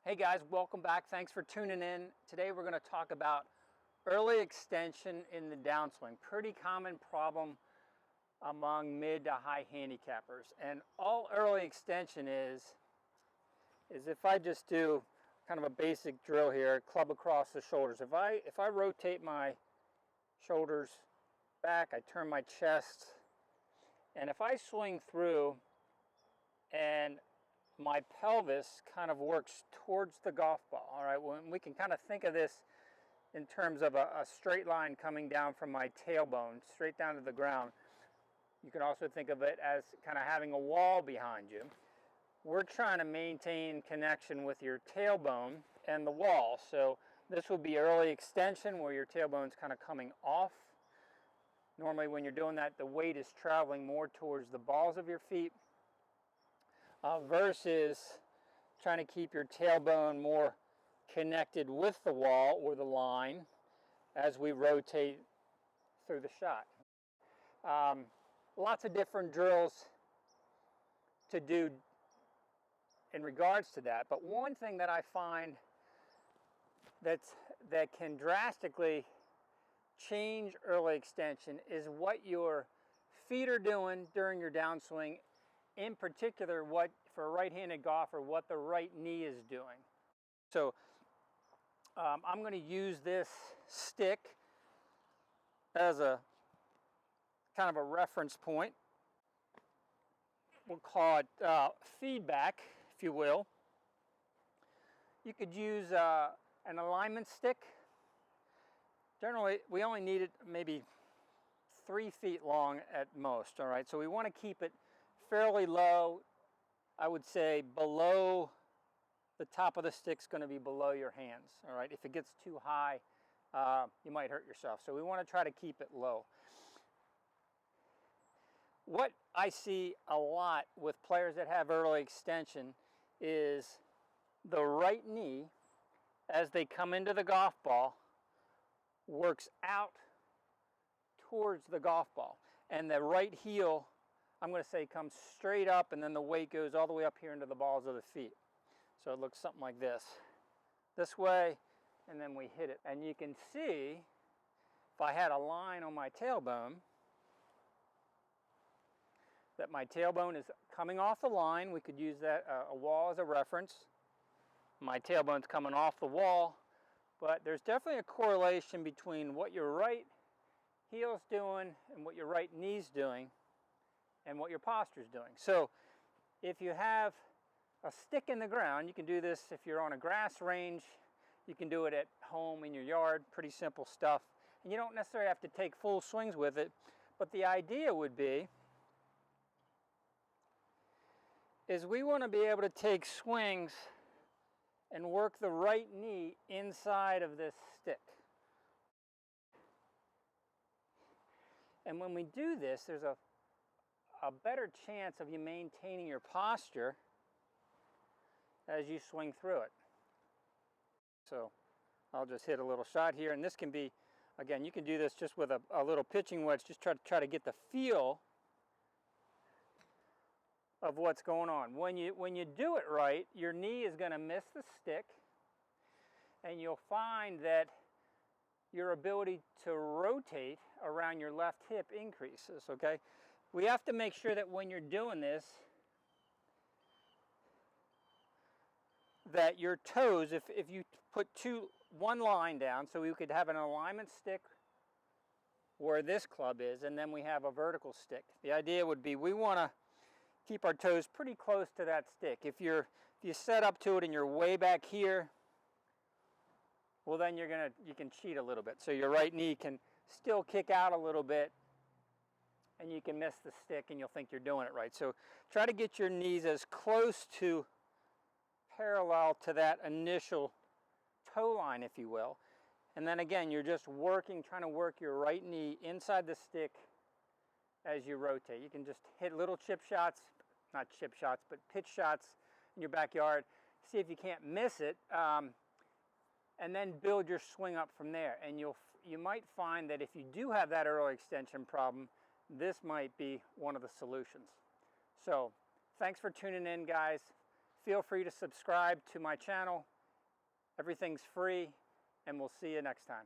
Hey guys, welcome back. Thanks for tuning in. Today we're going to talk about early extension in the downswing. Pretty common problem among mid to high handicappers. And all early extension is if I just do kind of a basic drill here, club across the shoulders. If I rotate my shoulders back, I turn my chest, and if I swing through and my pelvis kind of works towards the golf ball, all right? When we can kind of think of this in terms of a straight line coming down from my tailbone, straight down to the ground. You can also think of it as kind of having a wall behind you. We're trying to maintain connection with your tailbone and the wall. So this will be early extension where your tailbone's kind of coming off. Normally when you're doing that, the weight is traveling more towards the balls of your feet. Versus trying to keep your tailbone more connected with the wall or the line as we rotate through the shot. Lots of different drills to do in regards to that, but one thing that I find that can drastically change early extension is what your feet are doing during your downswing. In particular, what for a right-handed golfer, what the right knee is doing. So I'm going to use this stick as a kind of a reference point. We'll call it feedback, if you will. You could use an alignment stick. Generally, we only need it maybe 3 feet long at most, all right? So we want to keep it fairly low. I would say below the top of the stick's going to be below your hands, all right? If it gets too high, you might hurt yourself. So we want to try to keep it low. What I see a lot with players that have early extension is the right knee, as they come into the golf ball, works out towards the golf ball, and the right heel, I'm going to say, comes straight up, and then the weight goes all the way up here into the balls of the feet. So it looks something like this way, and then we hit it. And you can see, if I had a line on my tailbone, that my tailbone is coming off the line. We could use that a wall as a reference. My tailbone's coming off the wall, but there's definitely a correlation between what your right heel's doing and what your right knee's doing and what your posture is doing. So if you have a stick in the ground, you can do this if you're on a grass range. You can do it at home in your yard, pretty simple stuff. And you don't necessarily have to take full swings with it, but the idea would be is we want to be able to take swings and work the right knee inside of this stick. And when we do this, there's a better chance of you maintaining your posture as you swing through it. So I'll just hit a little shot here, and this can be, again, you can do this just with a little pitching wedge, just try to get the feel of what's going on. When you do it right, your knee is going to miss the stick, and you'll find that your ability to rotate around your left hip increases, okay? We have to make sure that when you're doing this, that your toes, if you put one line down, so we could have an alignment stick where this club is, and then we have a vertical stick. The idea would be we want to keep our toes pretty close to that stick. If you set up to it and you're way back here, well then you can cheat a little bit. So your right knee can still kick out a little bit, and you can miss the stick and you'll think you're doing it right. So try to get your knees as close to parallel to that initial toe line, if you will. And then again, you're just trying to work your right knee inside the stick as you rotate. You can just hit little chip shots, not chip shots, but pitch shots in your backyard. See if you can't miss it, and then build your swing up from there. And you might find that if you do have that early extension problem, this might be one of the solutions. So thanks for tuning in, guys. Feel free to subscribe to my channel. Everything's free, and we'll see you next time.